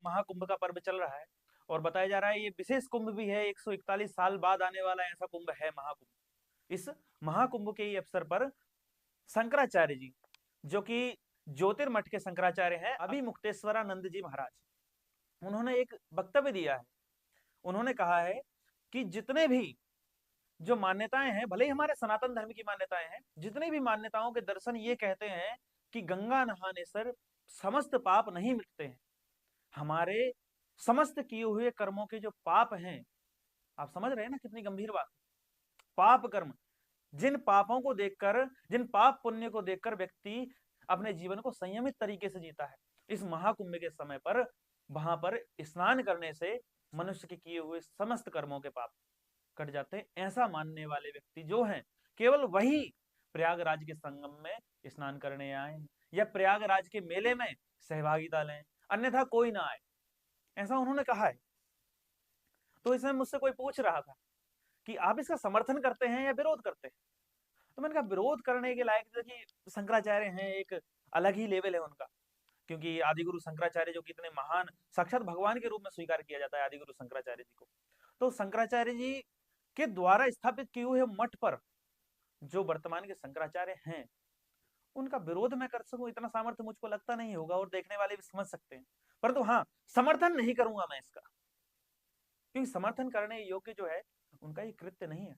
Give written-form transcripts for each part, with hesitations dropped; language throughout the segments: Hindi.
महाकुंभ का पर्व चल रहा है और बताया जा रहा है ये विशेष कुंभ भी है, 141 साल बाद आने वाला ऐसा कुंभ है महाकुंभ। इस महाकुंभ के ही अवसर पर शंकराचार्य जी, जो कि ज्योतिर्मठ के शंकराचार्य हैं, अभी मुक्तेश्वरानंद जी महाराज, उन्होंने एक वक्तव्य दिया है। उन्होंने कहा है कि जितने भी जो मान्यताएं हैं, भले ही हमारे सनातन धर्म की मान्यताएं हैं, जितनी भी मान्यताओं के दर्शन ये कहते हैं कि गंगा नहाने से समस्त पाप नहीं मिटते हैं। हमारे समस्त किए हुए कर्मों के जो पाप हैं, आप समझ रहे हैं ना कितनी गंभीर बात। पाप कर्म, जिन पापों को देखकर, जिन पाप पुण्य को देखकर व्यक्ति अपने जीवन को संयमित तरीके से जीता है, इस महाकुंभ के समय पर वहां पर स्नान करने से मनुष्य के किए हुए समस्त कर्मों के पाप कट जाते हैं। ऐसा मानने वाले व्यक्ति जो हैं, केवल वही प्रयागराज के संगम में स्नान करने आए या प्रयागराज के मेले में सहभागिता लें, अन्यथा कोई ना आए, ऐसा उन्होंने कहा है। तो इसमें मुझसे कोई पूछ रहा था कि आप इसका समर्थन करते हैं या विरोध करते हैं। तो मैंने कहा विरोध करने के लायक, देखिए शंकराचार्य हैं, एक अलग ही लेवल है उनका, क्योंकि आदिगुरु शंकराचार्य जो कि इतने महान साक्षात भगवान के रूप में स्वीकार किया जाता है आदिगुरु शंकराचार्य जी को। तो शंकराचार्य जी के द्वारा स्थापित किए हुए मठ पर जो वर्तमान के शंकराचार्य हैं, उनका विरोध मैं कर सकूं इतना सामर्थ्य मुझको लगता नहीं होगा, और देखने वाले भी समझ सकते हैं। परंतु हाँ, समर्थन नहीं करूंगा मैं इसका, क्योंकि समर्थन करने योग्य जो है उनका ये कृत्य नहीं है।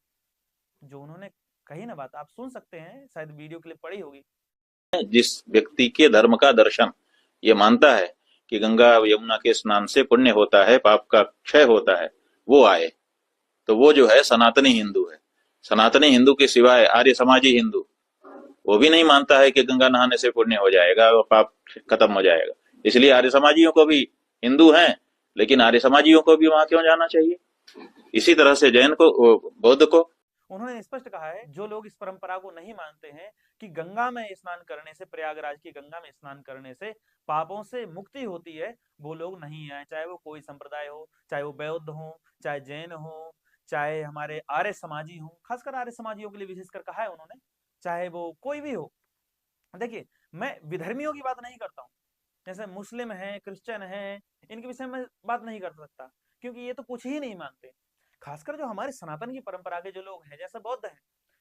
जो उन्होंने कही ना बात, आप सुन सकते हैं, शायद वीडियो क्लिप पड़ी होगी। जिस व्यक्ति के धर्म का दर्शन ये मानता है कि गंगा यमुना के स्नान से पुण्य होता है, पाप का क्षय होता है, वो आए, तो वो जो है सनातनी हिंदू है। सनातनी हिंदू के सिवाय आर्य समाजी हिंदू वो भी नहीं मानता है कि गंगा नहाने से पुण्य हो जाएगा और पाप खत्म हो जाएगा। इसलिए आर्य समाजियों को भी, हिंदू हैं लेकिन आर्य समाजियों को भी वहां क्यों जाना चाहिए। इसी तरह से जैन को, बौद्ध को। उन्होंने स्पष्ट कहा है, जो लोग इस परंपरा को नहीं मानते हैं कि गंगा में स्नान करने से, प्रयागराज की गंगा में स्नान करने से पापों से मुक्ति होती है, वो लोग नहीं आए, चाहे वो कोई संप्रदाय हो, चाहे वो बौद्ध हो, चाहे जैन हो, चाहे हमारे आर्य समाजी हो, खासकर आर्य समाजियों के लिए विशेषकर कहा है उन्होंने, चाहे वो कोई भी हो। देखिए, मैं विधर्मियों की बात नहीं करता हूँ, जैसे मुस्लिम है, क्रिश्चियन है, इनके विषय में बात नहीं कर सकता, क्योंकि ये तो कुछ ही नहीं मानते। खासकर जो हमारे सनातन की परंपरा के जो लोग हैं, जैसे बौद्ध है,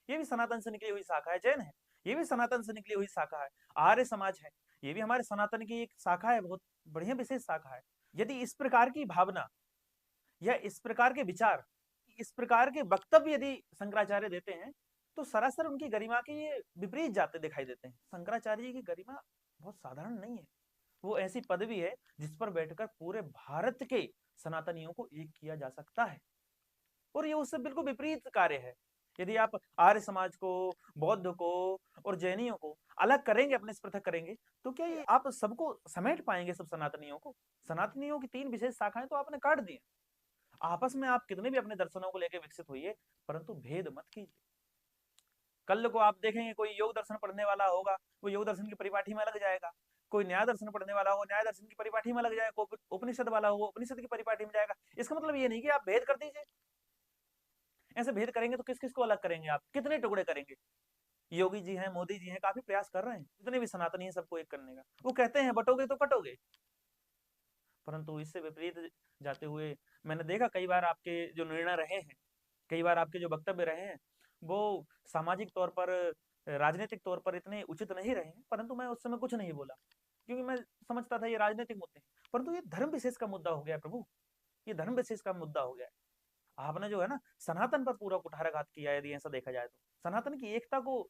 ये भी सनातन से निकली हुई शाखा है, जैन है, ये भी सनातन से निकली हुई शाखा है, आर्य समाज है, ये भी हमारे सनातन की एक शाखा है, बहुत बढ़िया विशेष शाखा है। यदि इस प्रकार की भावना या इस प्रकार के विचार, इस प्रकार के वक्तव्य यदि शंकराचार्य देते हैं, तो सरासर उनकी गरिमा के ये विपरीत जाते दिखाई देते हैं। शंकराचार्य जी की गरिमा बहुत साधारण नहीं है, वो ऐसी पदवी है जिस पर बैठकर पूरे भारत के सनातनियों को एक किया जा सकता है, और ये उससे बिल्कुल विपरीत कार्य है। यदि आप आर्य समाज को, बौद्ध को और जैनियों को अलग करेंगे, अपने से पृथक करेंगे, तो क्या ये आप सबको समेट पाएंगे, सब सनातनियों को? सनातनियों की 3 विशेष शाखाएं तो आपने काट दी। आपस में आप कितने भी अपने दर्शनों को लेकर विकसित होइए, परंतु भेद मत कीजिए। कल को आप देखेंगे कोई योग दर्शन पढ़ने वाला होगा, वो योग दर्शन की परिपाठी में लग जाएगा, कोई न्याय दर्शन पढ़ने वाला होगा, न्याय दर्शन की परिपाठी में लग जाएगा, कोई उपनिषद वाला होगा, उपनिषद की परिपाठी में जाएगा। इसका मतलब ये नहीं कि आप भेद कर दीजिए। ऐसे भेद करेंगे तो किस किस को अलग करेंगे, आप कितने टुकड़े करेंगे? योगी जी हैं, मोदी जी हैं, काफी प्रयास कर रहे हैं, जितने भी सनातनी हैं सबको एक करने का। वो कहते हैं बटोगे तो कटोगे, परंतु इससे विपरीत जाते हुए मैंने देखा कई बार आपके जो निर्णय रहे हैं, कई बार आपके जो वक्तव्य रहे हैं, वो सामाजिक तौर पर, राजनीतिक तौर पर इतने उचित नहीं रहे हैं, परंतु मैं उस समय कुछ नहीं बोला, क्योंकि मैं समझता था ये राजनीतिक मुद्दे हैं। परंतु ये धर्म विशेष का मुद्दा हो गया प्रभु, ये धर्म विशेष का मुद्दा हो गया है। आपने जो है ना सनातन पर पूरा कुठाराघात किया है, यदि ऐसा देखा जाए तो सनातन की एकता को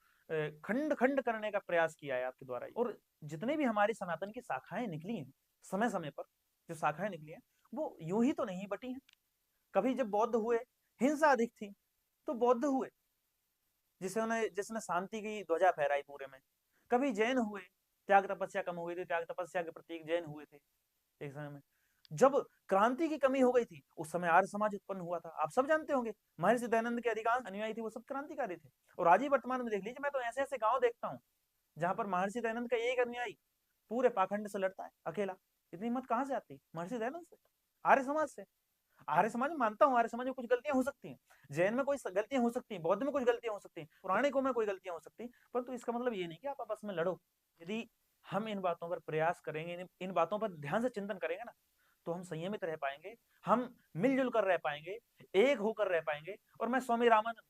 खंड खंड करने का प्रयास किया है आपके द्वारा। और जितने भी हमारी सनातन की शाखाएं निकली हैं समय समय पर, जो शाखाएं निकली हैं, वो यूं ही तो नहीं बटी हैं। कभी जब बौद्ध हुए, हिंसा अधिक थी तो बौद्ध हुए, जिसने शांति की ध्वजा फहराई पूरे में। कभी जैन हुए, त्याग तपस्या कम हुई थी, त्याग तपस्या के प्रतीक जैन हुए थे एक समय में। जब क्रांति की कमी हो गई थी, उस समय आर्य समाज उत्पन्न हुआ था, आप सब जानते होंगे। महर्षि दयानंद के अधिकांश अनुयायी थे, वो सब क्रांतिकारी थे। और आज ही वर्तमान में देख लीजिए, मैं तो ऐसे ऐसे गांव देखता हूँ जहां पर महर्षि दयानंद का एक अनुयायी पूरे पाखंड से लड़ता है अकेला। इतनी हिम्मत कहां से आती? महर्षि दयानंद से, आर्य समाज से। आर्य समाज में मानता हूँ, आर्य समाज में कुछ गलतियां हो सकती हैं, जैन में कोई गलतियां हो सकती हैं, बौद्ध में कुछ गलतियां हो सकती हैं, पुराणिकों में कोई गलतियां हो सकती हैं, परंतु इसका मतलब ये नहीं कि आप आपस में लड़ो। यदि हम इन बातों पर प्रयास करेंगे, इन बातों पर ध्यान से चिंतन करेंगे ना, तो संयमित रह पाएंगे, हम मिलजुल कर रह पाएंगे, एक होकर रह पाएंगे। और मैं स्वामी रामानंद,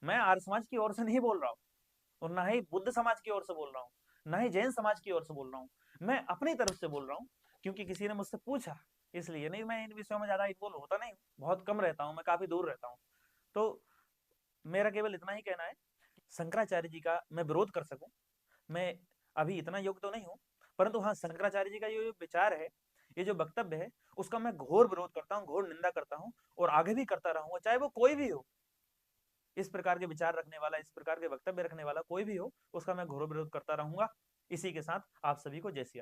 मैं आर्य समाज की ओर से नहीं बोल रहा हूँ, और ना ही बुद्ध समाज की ओर से बोल रहा हूँ, ना ही जैन समाज की ओर से बोल रहा हूँ, मैं अपनी तरफ से बोल रहा हूँ। क्योंकि किसी ने मुझसे पूछा, इसलिए। नहीं, मैं इन विषयों में ज्यादा इन्वॉल्व होता नहीं हूँ, बहुत कम रहता हूँ, मैं काफी दूर रहता हूँ। तो मेरा केवल इतना ही कहना है, शंकराचार्य जी का मैं विरोध कर सकूं, मैं अभी इतना योग्य तो नहीं हूं, परंतु हाँ, शंकराचार्य जी का ये जो विचार है, ये जो वक्तव्य है, उसका मैं घोर विरोध करता हूँ, घोर निंदा करता हूँ, और आगे भी करता रहूंगा, चाहे वो कोई भी हो। इस प्रकार के विचार रखने वाला, इस प्रकार के वक्तव्य रखने वाला कोई भी हो, उसका मैं घोर विरोध करता रहूंगा। इसी के साथ आप सभी को जय श्री राम।